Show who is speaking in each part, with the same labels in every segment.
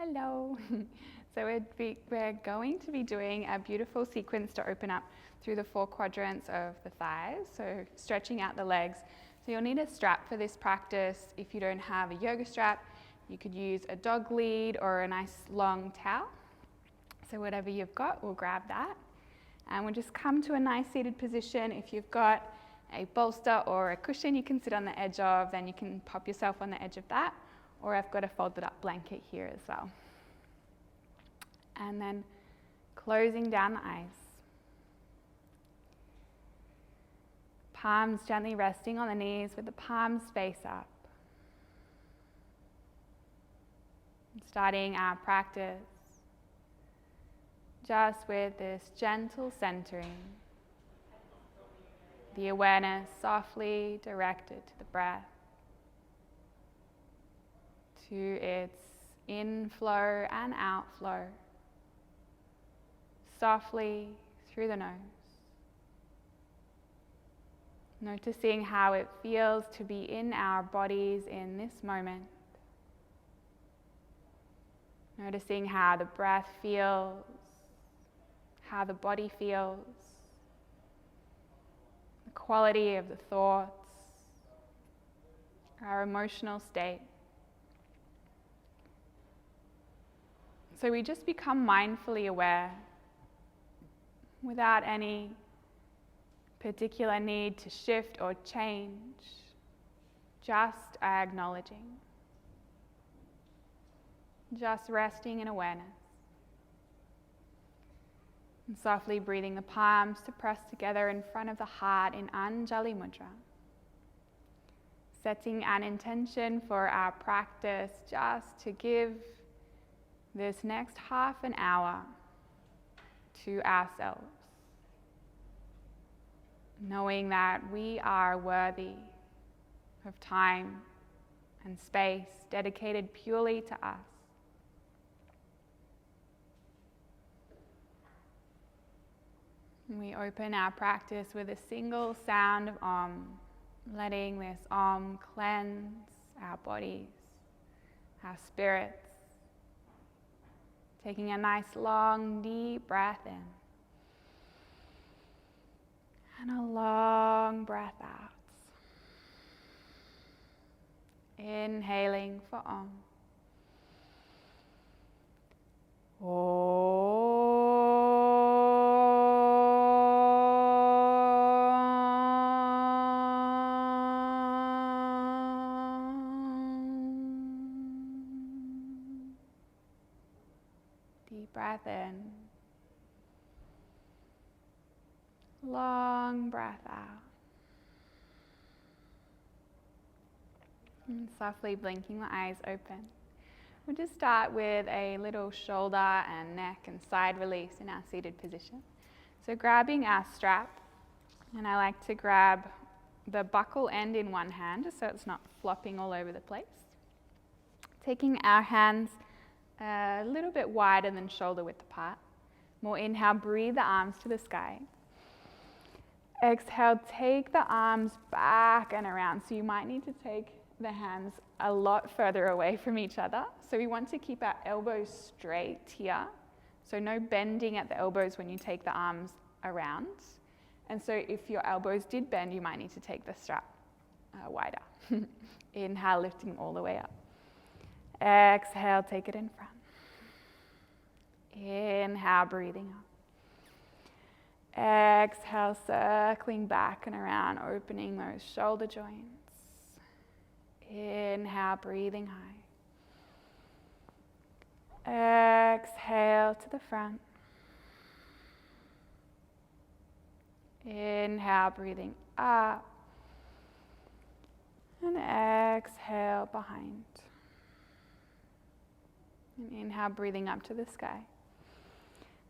Speaker 1: Hello. So we're going to be doing a beautiful sequence to open up through the 4 quadrants of the thighs, so stretching out the legs. So you'll need a strap for this practice. If you don't have a yoga strap, you could use a dog lead or a nice long towel. So whatever you've got, we'll grab that. And we'll just come to a nice seated position. If you've got a bolster or a cushion you can sit on the edge of, then you can pop yourself on the edge of that. Or I've got a folded up blanket here as well. And then closing down the eyes. Palms gently resting on the knees with the palms face up. Starting our practice just with this gentle centering. The awareness softly directed to the breath, to its inflow and outflow, softly through the nose. Noticing how it feels to be in our bodies in this moment. Noticing how the breath feels, how the body feels, the quality of the thoughts, our emotional state. So we just become mindfully aware without any particular need to shift or change, just acknowledging, just resting in awareness. And softly breathing the palms to press together in front of the heart in Anjali Mudra. Setting an intention for our practice just to give this next half an hour to ourselves. Knowing that we are worthy of time and space dedicated purely to us. We open our practice with a single sound of Om, letting this Om cleanse our bodies, our spirits. Taking a nice long deep breath in and a long breath out. Inhaling for Om. Deep breath in. Long breath out. And softly blinking the eyes open. We'll just start with a little shoulder and neck and side release in our seated position. So grabbing our strap, and I like to grab the buckle end in one hand so it's not flopping all over the place. Taking our hands a little bit wider than shoulder width apart. More inhale, breathe the arms to the sky. Exhale, take the arms back and around. So you might need to take the hands a lot further away from each other. So we want to keep our elbows straight here. So no bending at the elbows when you take the arms around. And so if your elbows did bend, you might need to take the strap wider. Inhale, lifting all the way up. Exhale, take it in front. Inhale, breathing up. Exhale, circling back and around, opening those shoulder joints. Inhale, breathing high. Exhale to the front. Inhale, breathing up. And exhale, behind. And inhale, breathing up to the sky.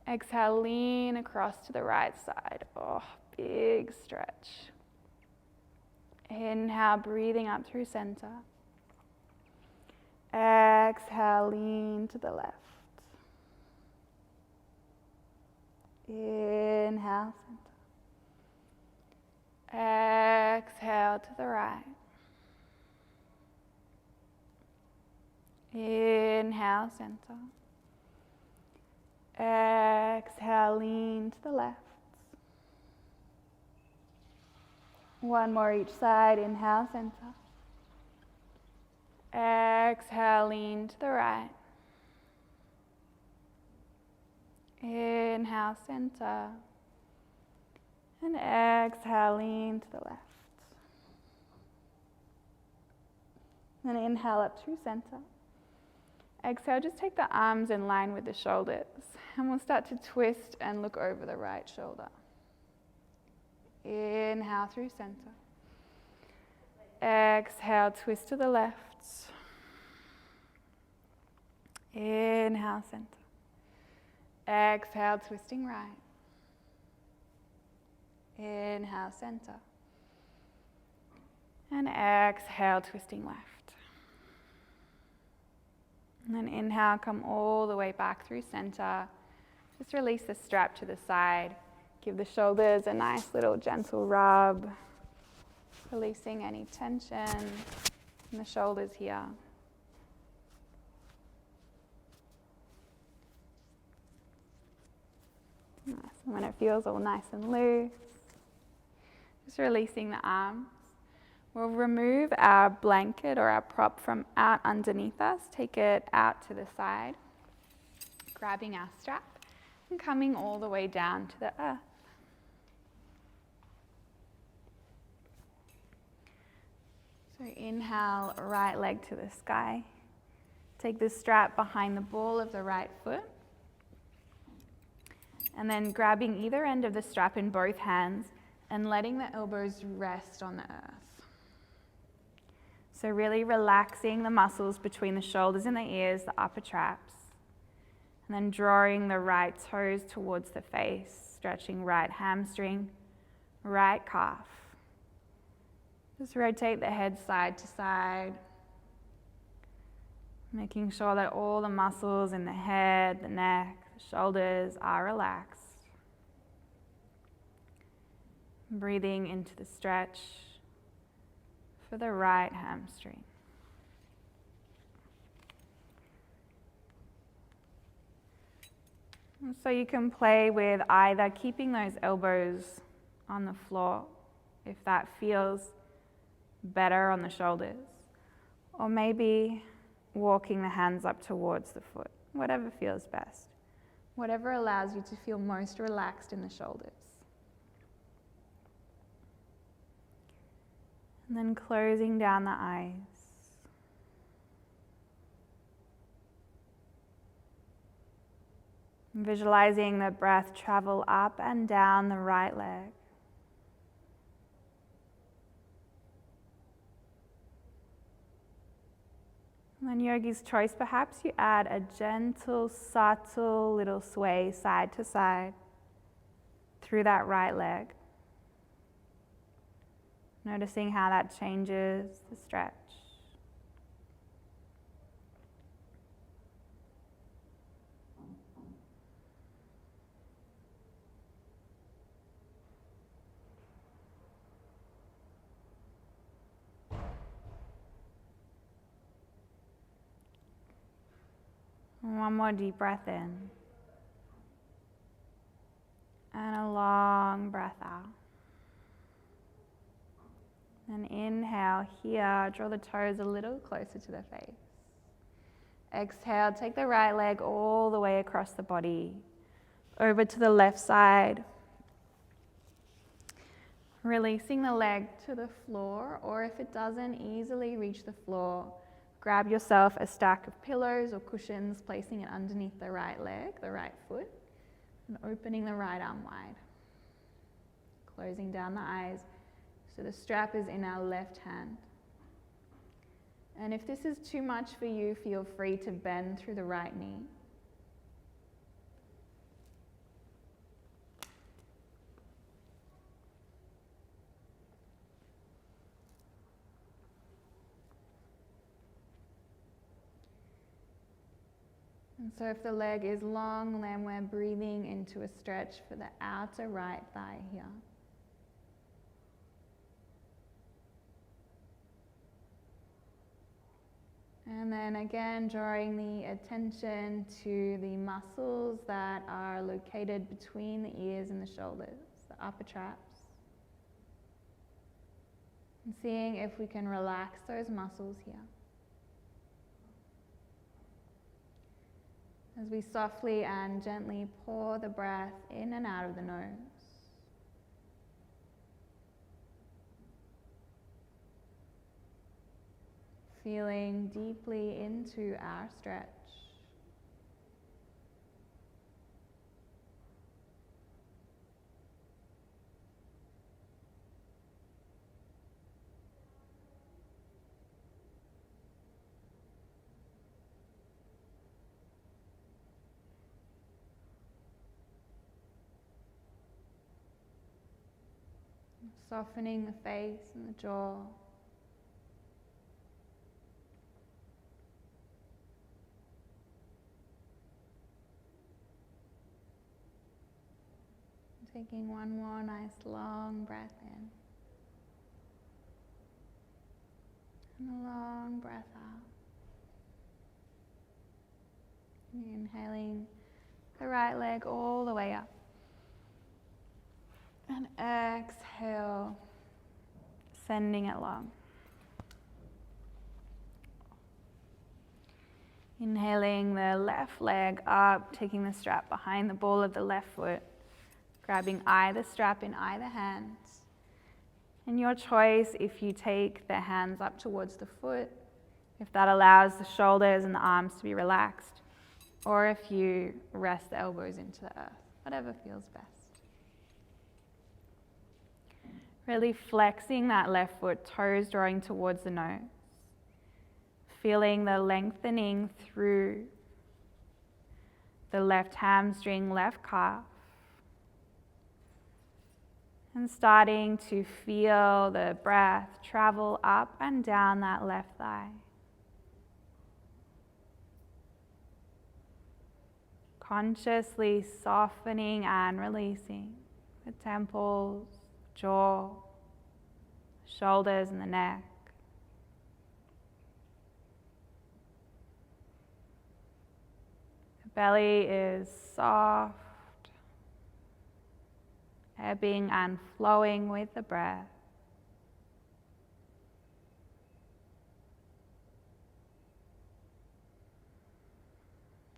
Speaker 1: Exhale, lean across to the right side. Oh, big stretch. Inhale, breathing up through center. Exhale, lean to the left. Inhale, center. Exhale to the right. Inhale, Inhale, center. Exhale, lean to the left. One more each side. Inhale, center. Exhale, lean to the right. Inhale, center. And exhale, lean to the left. And inhale up through center. Exhale, just take the arms in line with the shoulders. And we'll start to twist and look over the right shoulder. Inhale through center. Exhale, twist to the left. Inhale, center. Exhale, twisting right. Inhale, center. And exhale, twisting left. And then inhale, come all the way back through center. Just release the strap to the side. Give the shoulders a nice little gentle rub. Releasing any tension in the shoulders here. Nice. And when it feels all nice and loose, just releasing the arms. We'll remove our blanket or our prop from out underneath us. Take it out to the side, grabbing our strap and coming all the way down to the earth. So inhale, right leg to the sky. Take the strap behind the ball of the right foot. And then grabbing either end of the strap in both hands and letting the elbows rest on the earth. So really relaxing the muscles between the shoulders and the ears, the upper traps. And then drawing the right toes towards the face, stretching right hamstring, right calf. Just rotate the head side to side, making sure that all the muscles in the head, the neck, the shoulders are relaxed. Breathing into the stretch for the right hamstring. And so you can play with either keeping those elbows on the floor, if that feels better on the shoulders, or maybe walking the hands up towards the foot, whatever feels best, whatever allows you to feel most relaxed in the shoulders. And then closing down the eyes. Visualizing the breath travel up and down the right leg. And then yogi's choice, perhaps you add a gentle, subtle little sway side to side through that right leg. Noticing how that changes the stretch. One more deep breath in. And a long breath out. And inhale here, draw the toes a little closer to the face. Exhale, take the right leg all the way across the body, over to the left side. Releasing the leg to the floor, or if it doesn't easily reach the floor, grab yourself a stack of pillows or cushions, placing it underneath the right leg, the right foot, and opening the right arm wide. Closing down the eyes. So the strap is in our left hand. And if this is too much for you, feel free to bend through the right knee. And so if the leg is long, then we're breathing into a stretch for the outer right thigh here. And then again, drawing the attention to the muscles that are located between the ears and the shoulders, the upper traps. And seeing if we can relax those muscles here. As we softly and gently pour the breath in and out of the nose. Feeling deeply into our stretch. Softening the face and the jaw. Taking one more nice long breath in. And a long breath out. Inhaling the right leg all the way up. And exhale, sending it long. Inhaling the left leg up, taking the strap behind the ball of the left foot, grabbing either strap in either hand. And your choice if you take the hands up towards the foot, if that allows the shoulders and the arms to be relaxed, or if you rest the elbows into the earth, whatever feels best. Really flexing that left foot, toes drawing towards the nose. Feeling the lengthening through the left hamstring, left calf. And starting to feel the breath travel up and down that left thigh. Consciously softening and releasing the temples, jaw, shoulders and the neck. The belly is soft, ebbing and flowing with the breath.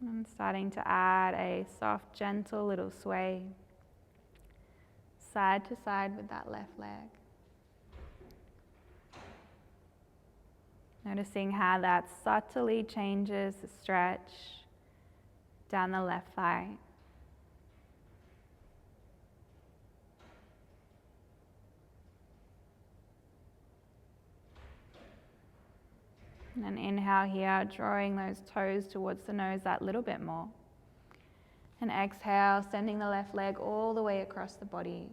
Speaker 1: And starting to add a soft, gentle little sway side to side with that left leg. Noticing how that subtly changes the stretch down the left thigh. And inhale here, drawing those toes towards the nose that little bit more. And exhale, sending the left leg all the way across the body.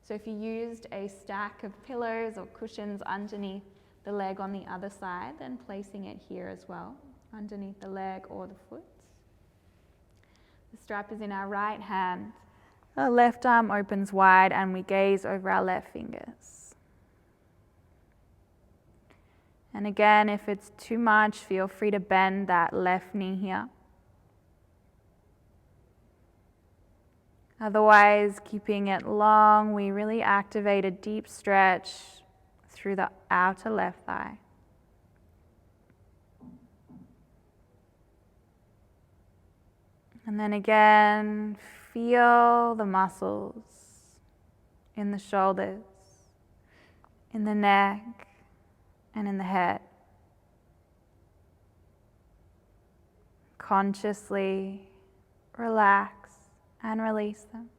Speaker 1: So if you used a stack of pillows or cushions underneath the leg on the other side, then placing it here as well, underneath the leg or the foot. The strap is in our right hand. Our left arm opens wide and we gaze over our left fingers. And again, if it's too much, feel free to bend that left knee here. Otherwise, keeping it long, we really activate a deep stretch through the outer left thigh. And then again, feel the muscles in the shoulders, in the neck, and in the head. Consciously relax and release them.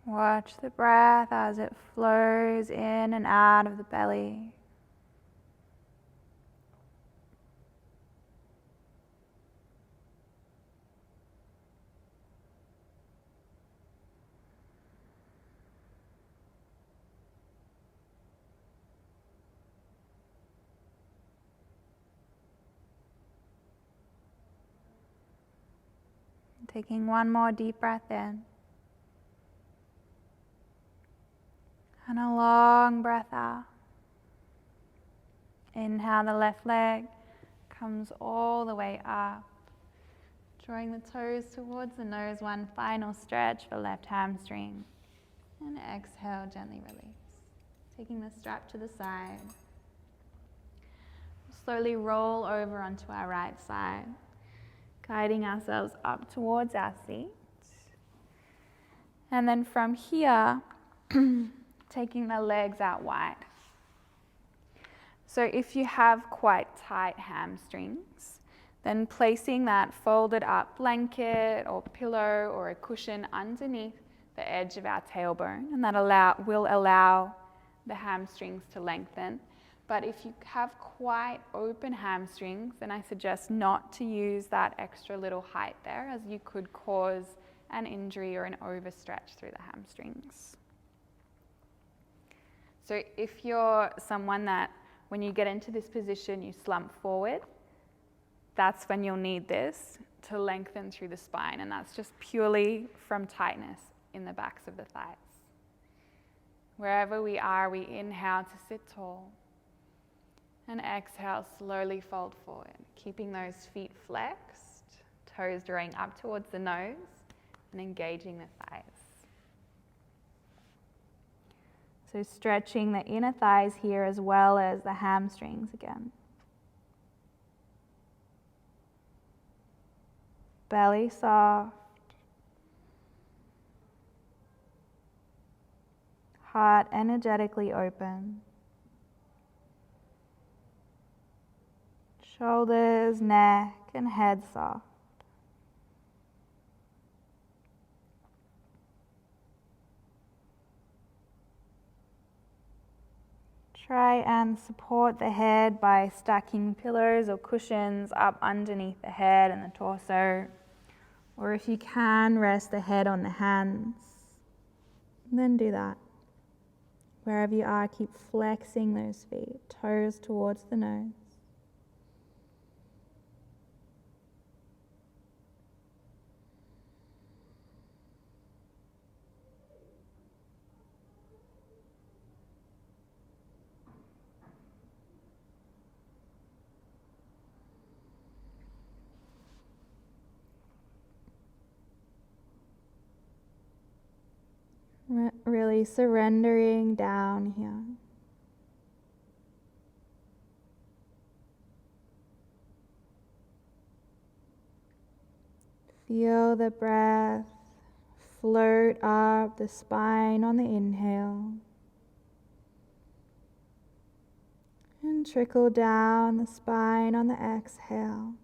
Speaker 1: Watch the breath as it flows in and out of the belly. Taking one more deep breath in. And a long breath out. Inhale, the left leg comes all the way up. Drawing the toes towards the nose, one final stretch for left hamstring. And exhale, gently release. Taking the strap to the side. Slowly roll over onto our right side. Guiding ourselves up towards our seat. And then from here, taking the legs out wide. So if you have quite tight hamstrings, then placing that folded up blanket or pillow or a cushion underneath the edge of our tailbone, and that will allow the hamstrings to lengthen. But if you have quite open hamstrings, then I suggest not to use that extra little height there, as you could cause an injury or an overstretch through the hamstrings. So if you're someone that when you get into this position you slump forward, that's when you'll need this to lengthen through the spine, and that's just purely from tightness in the backs of the thighs. Wherever we are, we inhale to sit tall. And exhale, slowly fold forward, keeping those feet flexed, toes drawing up towards the nose and engaging the thighs. So stretching the inner thighs here as well as the hamstrings again. Belly soft. Heart energetically open. Shoulders, neck, and head soft. Try and support the head by stacking pillows or cushions up underneath the head and the torso. Or if you can, rest the head on the hands. Then do that. Wherever you are, keep flexing those feet, toes towards the nose. Really surrendering down here. Feel the breath float up the spine on the inhale and trickle down the spine on the exhale.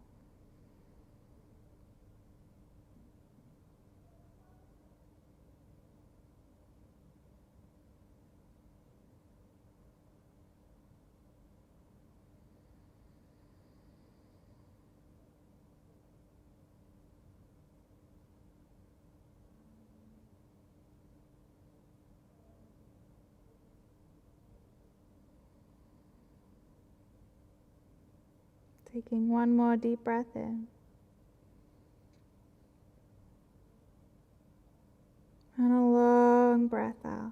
Speaker 1: Taking one more deep breath in. And a long breath out.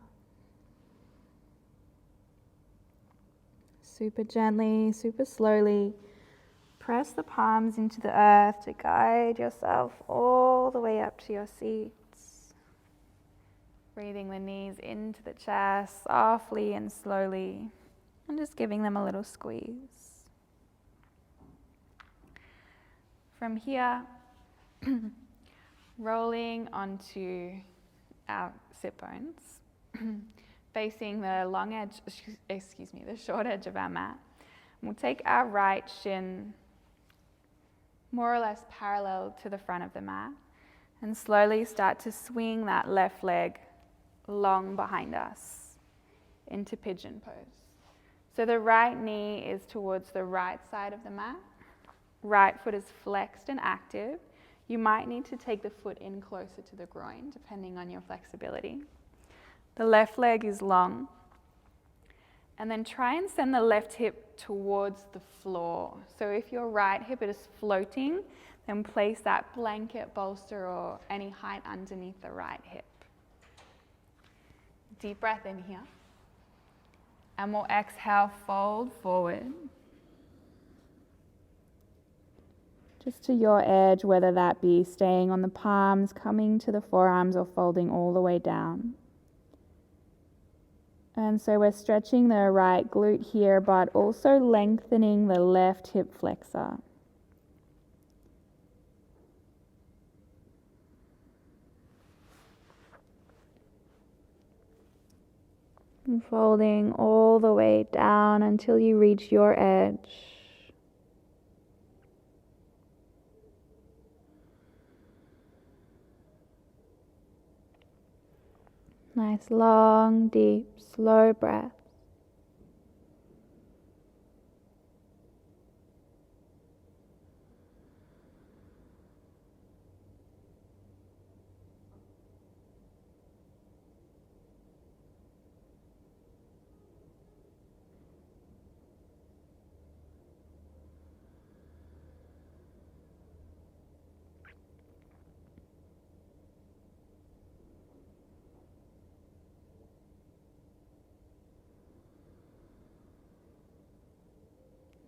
Speaker 1: Super gently, super slowly, press the palms into the earth to guide yourself all the way up to your seats. Breathing the knees into the chest softly and slowly, and just giving them a little squeeze. From here, rolling onto our sit bones, facing the the short edge of our mat. We'll take our right shin more or less parallel to the front of the mat and slowly start to swing that left leg long behind us into pigeon pose. So the right knee is towards the right side of the mat. Right foot is flexed and active. You might need to take the foot in closer to the groin, depending on your flexibility. The left leg is long. And then try and send the left hip towards the floor. So if your right hip is floating, then place that blanket, bolster, or any height underneath the right hip. Deep breath in here. And we'll exhale, fold forward. Just to your edge, whether that be staying on the palms, coming to the forearms, or folding all the way down. And so we're stretching the right glute here, but also lengthening the left hip flexor. And folding all the way down until you reach your edge. Nice, long, deep, slow breath.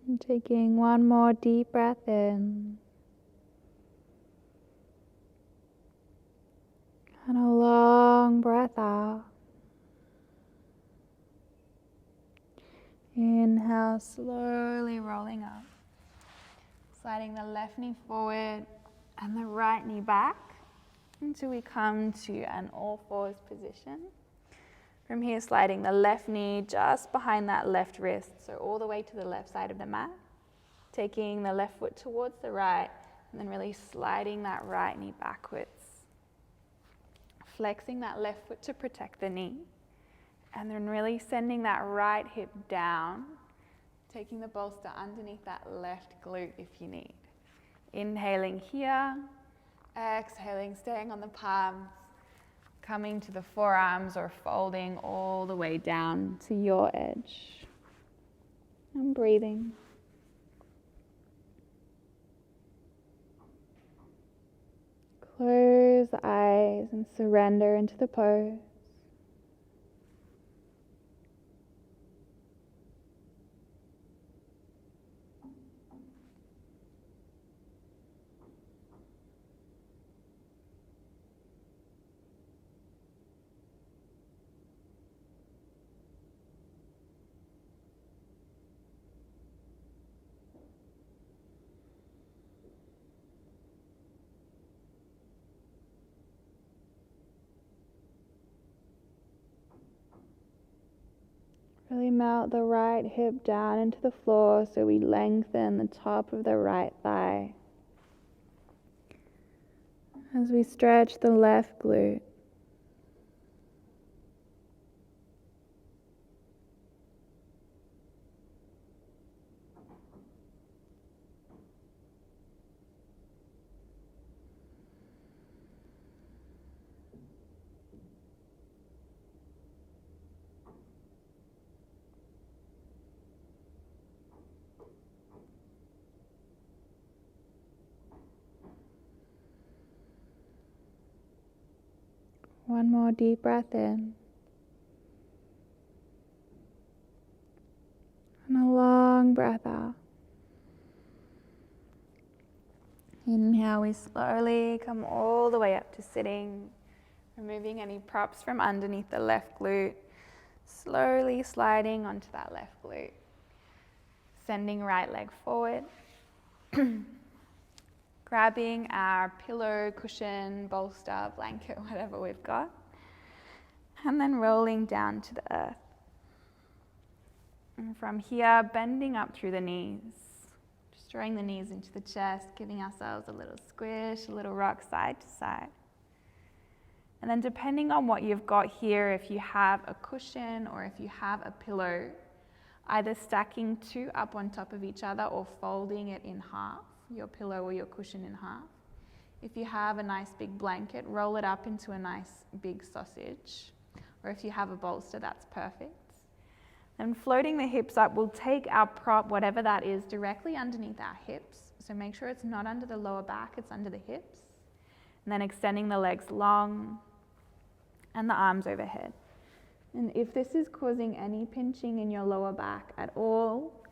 Speaker 1: And taking one more deep breath in. And a long breath out. Inhale, slowly rolling up. Sliding the left knee forward and the right knee back until we come to an all fours position. From here, sliding the left knee just behind that left wrist, so all the way to the left side of the mat. Taking the left foot towards the right, and then really sliding that right knee backwards. Flexing that left foot to protect the knee, and then really sending that right hip down, taking the bolster underneath that left glute if you need. Inhaling here, exhaling, staying on the palms, coming to the forearms or folding all the way down to your edge. And breathing. Close the eyes and surrender into the pose. Really melt the right hip down into the floor so we lengthen the top of the right thigh. As we stretch the left glute. One more deep breath in. And a long breath out. Inhale, we slowly come all the way up to sitting, removing any props from underneath the left glute, slowly sliding onto that left glute. Sending right leg forward. Grabbing our pillow, cushion, bolster, blanket, whatever we've got. And then rolling down to the earth. And from here, bending up through the knees. Just drawing the knees into the chest, giving ourselves a little squish, a little rock side to side. And then depending on what you've got here, if you have a cushion or if you have a pillow, either stacking two up on top of each other or folding it in half, your pillow or your cushion in half. If you have a nice big blanket, roll it up into a nice big sausage. Or if you have a bolster, that's perfect. And floating the hips up, we'll take our prop, whatever that is, directly underneath our hips. So make sure it's not under the lower back, it's under the hips. And then extending the legs long and the arms overhead. And if this is causing any pinching in your lower back at all,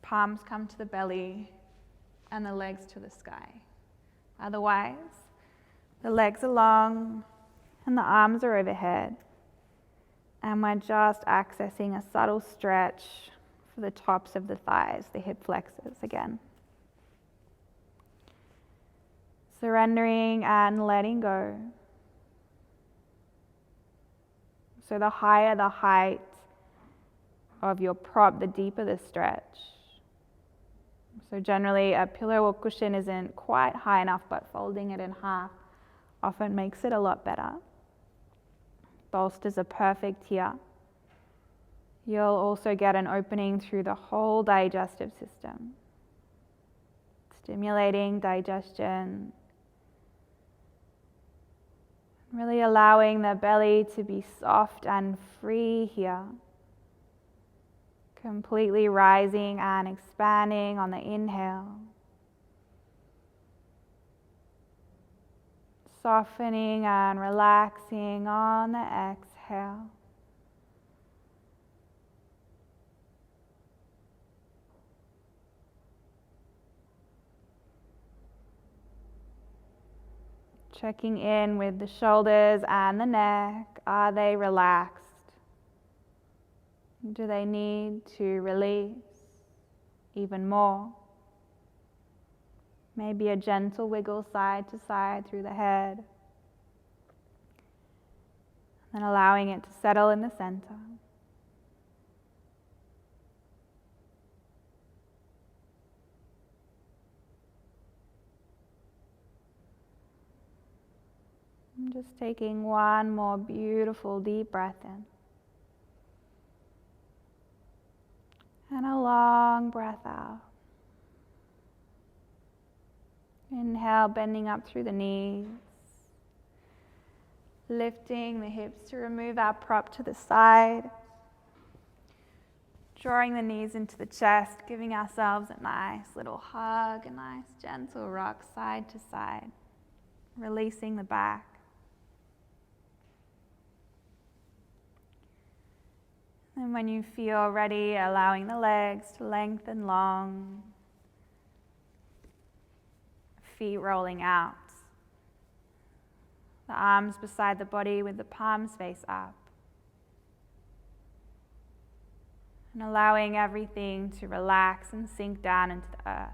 Speaker 1: palms come to the belly and the legs to the sky. Otherwise, the legs are long and the arms are overhead. And we're just accessing a subtle stretch for the tops of the thighs, the hip flexors again. Surrendering and letting go. So the higher the height of your prop, the deeper the stretch. So generally a pillow or cushion isn't quite high enough, but folding it in half often makes it a lot better. Bolsters are perfect here. You'll also get an opening through the whole digestive system, stimulating digestion, really allowing the belly to be soft and free here, completely rising and expanding on the inhale, softening and relaxing on the exhale. Checking in with the shoulders and the neck. Are they relaxed? Do they need to release even more? Maybe a gentle wiggle side to side through the head. And allowing it to settle in the center. And just taking one more beautiful deep breath in. And a long breath out. Inhale, bending up through the knees. Lifting the hips to remove our prop to the side. Drawing the knees into the chest, giving ourselves a nice little hug, a nice gentle rock side to side. Releasing the back. And when you feel ready, allowing the legs to lengthen long. Feet rolling out. The arms beside the body with the palms face up. And allowing everything to relax and sink down into the earth.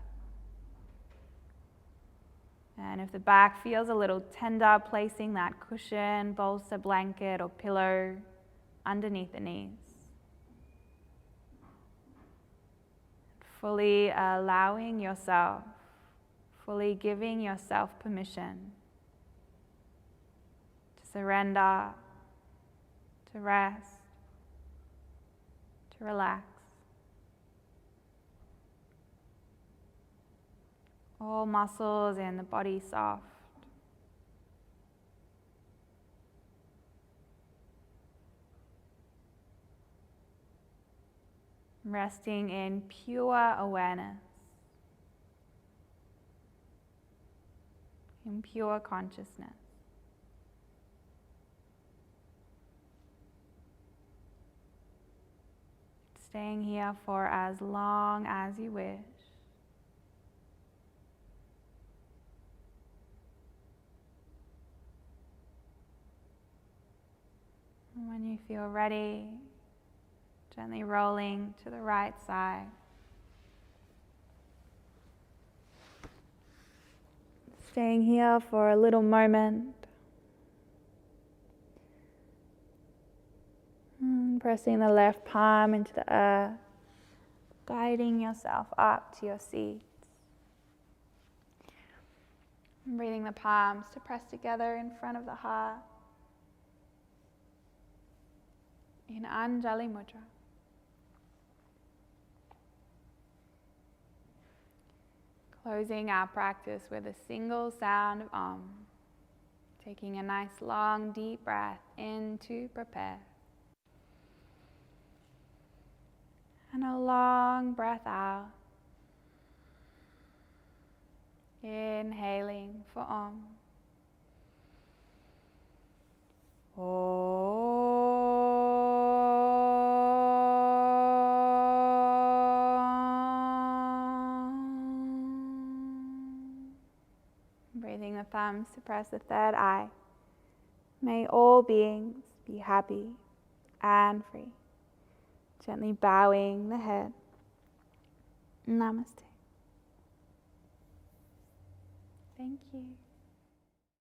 Speaker 1: And if the back feels a little tender, placing that cushion, bolster, blanket, or pillow underneath the knees. Fully allowing yourself, fully giving yourself permission to surrender, to rest, to relax. All muscles in the body soft. Resting in pure awareness, in pure consciousness. Staying here for as long as you wish. And when you feel ready, gently rolling to the right side. Staying here for a little moment. Pressing the left palm into the earth. Guiding yourself up to your seat. And breathing the palms to press together in front of the heart. In Anjali Mudra. Closing our practice with a single sound of Om. Taking a nice long deep breath in to prepare. And a long breath out. Inhaling for Om. Breathing the thumbs to press the third eye. May all beings be happy and free. Gently bowing the head. Namaste. Thank you.